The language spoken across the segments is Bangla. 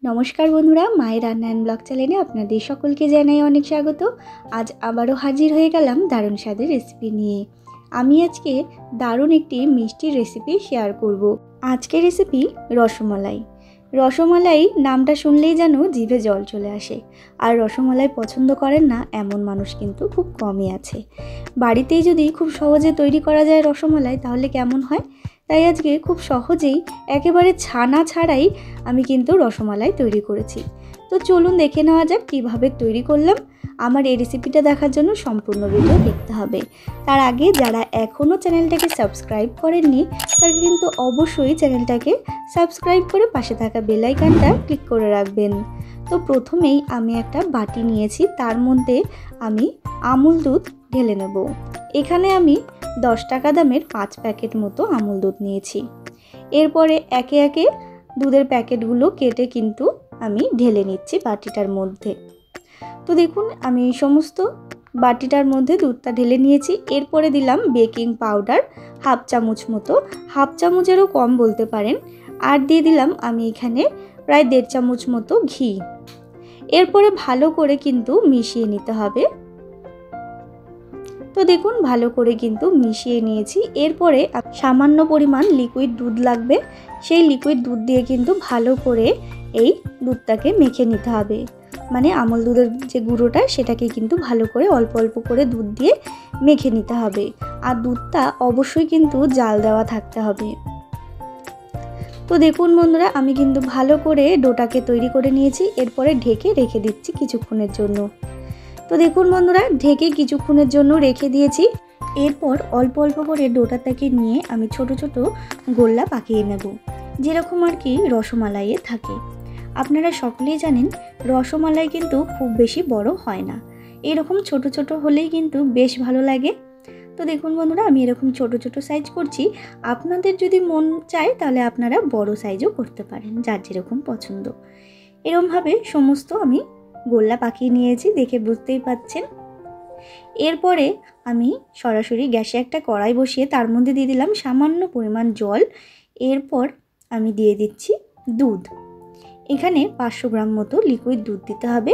नमस्कार बंधुरा माয়ের রান্না এন্ড ব্লগ চ্যানেলে আপনাদের সকলকে জানাই অনেক স্বাগত। আজ আবারও হাজির হয়ে গেলাম দারুণ স্বাদের রেসিপি নিয়ে। আমি আজকে দারুণ একটি মিষ্টি রেসিপি শেয়ার করব। আজকের রেসিপি রসমালাই। রসমালাই নামটা শুনলেই যেন জিভে জল চলে আসে। আর রসমালাই পছন্দ করেন না এমন মানুষ কিন্তু খুব কমই আছে। বাড়িতেই যদি খুব সহজে তৈরি করা যায় রসমালাই তাহলে কেমন হয়। তাই আজকে খুব সহজেই একেবারে ছানা ছাড়াই আমি কিন্তু রসমালাই তৈরি করেছি। তো চলুন দেখে নেওয়া যাক কীভাবে তৈরি করলাম। আমার এই রেসিপিটা দেখার জন্য সম্পূর্ণ ভিডিও দেখতে হবে। তার আগে যারা এখনও চ্যানেলটাকে সাবস্ক্রাইব করেননি তারা কিন্তু অবশ্যই চ্যানেলটাকে সাবস্ক্রাইব করে পাশে থাকা বেল আইকনটা ক্লিক করে রাখবেন। তো প্রথমেই আমি একটা বাটি নিয়েছি, তার মধ্যে আমি আমুল দুধ ঢেলে নেব। এখানে আমি 10 টাকা দামের 5 প্যাকেট মতো আমুল দুধ নিয়েছি। এরপরে একে একে দুধের প্যাকেটগুলো কেটে কিন্তু আমি ঢেলে নিচ্ছি বাটিটার মধ্যে। তো দেখুন আমি সমস্ত বাটিটার মধ্যে দুধটা ঢেলে নিয়েছি। এরপরে দিলাম বেকিং পাউডার হাফ চামচ মতো, হাফ চামচেরও কম বলতে পারেন। আর দিয়ে দিলাম আমি এখানে প্রায় 1.5 চামচ মতো ঘি। এরপরে ভালো করে কিন্তু মিশিয়ে নিতে হবে। তো দেখুন ভালো করে কিন্তু মিশিয়ে নিয়েছি। এরপরে সামান্য পরিমাণ লিকুইড দুধ লাগবে, সেই লিকুইড দুধ দিয়ে কিন্তু ভালো করে এই দুধটাকে মেখে নিতে হবে। মানে আমুল দুধের যে গুঁড়োটা সেটাকে কিন্তু ভালো করে অল্প অল্প করে দুধ দিয়ে মেখে নিতে হবে। আর দুধটা অবশ্যই কিন্তু জাল দেওয়া থাকতে হবে। তো দেখুন বন্ধুরা আমি কিন্তু ভালো করে ডোটাকে তৈরি করে নিয়েছি। এরপরে ঢেকে রেখে দিচ্ছি কিছুক্ষণের জন্য। তো দেখুন বন্ধুরা ঢেকে কিছুক্ষণের জন্য রেখে দিয়েছি। এরপর অল্প অল্প করে ডোটাটাকে নিয়ে আমি ছোট ছোট গোল্লা পাকিয়ে নেব, যেরকম আর কি রসমালাইয়ে থাকে। আপনারা সকলেই জানেন রসমালাই কিন্তু খুব বেশি বড় হয় না, এরকম ছোট ছোট হলেই কিন্তু বেশ ভালো লাগে। তো দেখুন বন্ধুরা আমি এরকম ছোট ছোট সাইজ করছি। আপনাদের যদি মন চায় তাহলে আপনারা বড় সাইজও করতে পারেন, যার যেরকম পছন্দ। এরকমভাবে সমস্ত আমি গোল্লা পাকিয়ে নিয়েছি, দেখে বুঝতেই পাচ্ছেন। এরপরে আমি সরাসরি গ্যাসে একটা কড়াই বসিয়ে তার মধ্যে দিয়ে দিলাম সামান্য পরিমাণ জল। এরপর আমি দিয়ে দিচ্ছি দুধ। এখানে 500 গ্রাম মতো লিকুইড দুধ দিতে হবে।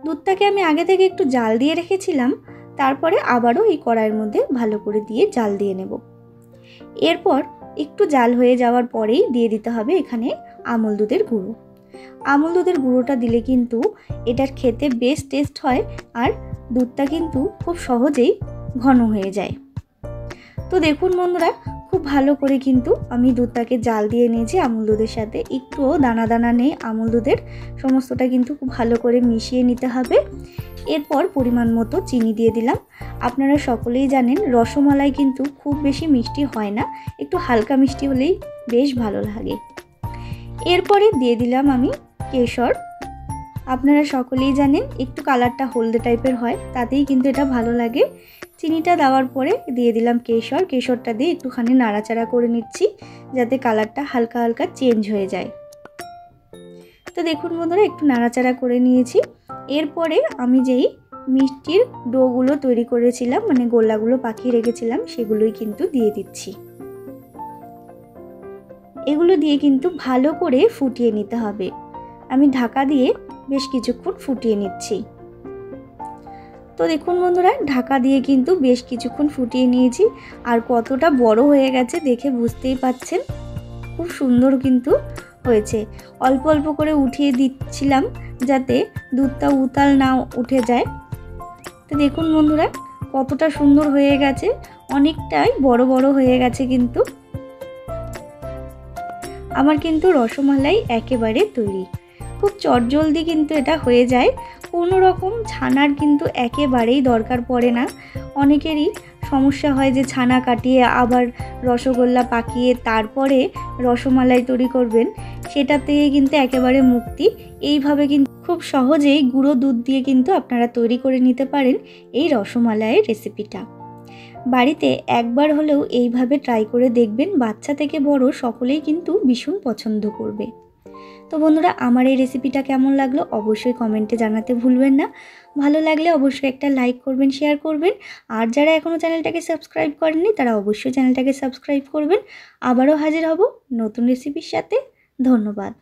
দুধটাকে আমি আগে থেকে একটু জাল দিয়ে রেখেছিলাম, তারপরে আবারও এই কড়াইয়ের মধ্যে ভালো করে দিয়ে জাল দিয়ে নেব। এরপর একটু জাল হয়ে যাওয়ার পরেই দিয়ে দিতে হবে এখানে আমুল দুধের গুঁড়ো। আমুল দুধের গুঁড়োটা দিলে কিন্তু এটার খেতে বেশ টেস্ট হয়, আর দুধটা কিন্তু খুব সহজেই ঘন হয়ে যায়। তো দেখুন বন্ধুরা খুব ভালো করে কিন্তু আমি দুধটাকে জাল দিয়ে নিয়েছি। আমুল দুধের সাথে একটুও দানা দানা নেই আমুল দুধের, সমস্তটা কিন্তু খুব ভালো করে মিশিয়ে নিতে হবে। এরপর পরিমাণ মতো চিনি দিয়ে দিলাম। আপনারা সকলেই জানেন রসমালাই কিন্তু খুব বেশি মিষ্টি হয় না, একটু হালকা মিষ্টি হলেই বেশ ভালো লাগে। এরপরে দিয়ে দিলাম আমি কেশর। আপনারা সকলেই জানেন একটু কালারটা হলদে টাইপের হয়, তাতেই কিন্তু এটা ভালো লাগে। চিনিটা দেওয়ার পরে দিয়ে দিলাম কেশর। কেশরটা দিয়ে একটুখানি নাড়াচাড়া করে নিচ্ছি যাতে কালারটা হালকা হালকা চেঞ্জ হয়ে যায়। তো দেখুন বন্ধুরা একটু নাড়াচাড়া করে নিয়েছি। এরপরে আমি যেই মিষ্টির ডোগুলো তৈরি করেছিলাম, মানে গোল্লাগুলো পাকিয়ে রেখেছিলাম, সেগুলোই কিন্তু দিয়ে দিচ্ছি। এগুলো দিয়ে কিন্তু ভালো করে ফুটিয়ে নিতে হবে। আমি ঢাকা দিয়ে বেশ কিছুক্ষণ ফুটিয়ে নিচ্ছি। তো দেখুন বন্ধুরা ঢাকা দিয়ে কিন্তু বেশ কিছুক্ষণ ফুটিয়ে নিয়েছি। আর কতটা বড় হয়ে গেছে দেখে বুঝতেই পাচ্ছেন, খুব সুন্দর কিন্তু হয়েছে। অল্প অল্প করে উঠিয়ে দিচ্ছিলাম যাতে দুধটা উতাল না উঠে যায়। তো দেখুন বন্ধুরা কতটা সুন্দর হয়ে গেছে, অনেকটাই বড় বড় হয়ে গেছে কিন্তু। আমার কিন্তু রসমালাই একেবারে তৈরি, খুব চটজলদি কিন্তু এটা হয়ে যায়। কোনো রকম ছানার কিন্তু একেবারেই দরকার পড়ে না। অনেকেরই সমস্যা হয় যে ছানা কাটিয়ে আবার রসগোল্লা পাকিয়ে তারপরে রসমালাই তৈরি করবেন, সেটা থেকে কিন্তু একেবারে মুক্তি। এইভাবে কিন্তু খুব সহজেই গুঁড়ো দুধ দিয়ে কিন্তু আপনারা তৈরি করে নিতে পারেন এই রসমালাইয়ের রেসিপিটা। বাড়িতে একবার হলেও এইভাবে ট্রাই করে দেখবেন, বাচ্চা থেকে বড় সকলেই কিন্তু ভীষণ পছন্দ করবে। তো বন্ধুরা আমার এই রেসিপিটা কেমন লাগলো অবশ্যই কমেন্টে জানাতে ভুলবেন না। ভালো লাগলে অবশ্যই একটা লাইক করবেন, শেয়ার করবেন। আর যারা এখনও চ্যানেলটাকে সাবস্ক্রাইব করেননি তারা অবশ্যই চ্যানেলটাকে সাবস্ক্রাইব করবেন। আবারও হাজির হব নতুন রেসিপির সাথে। ধন্যবাদ।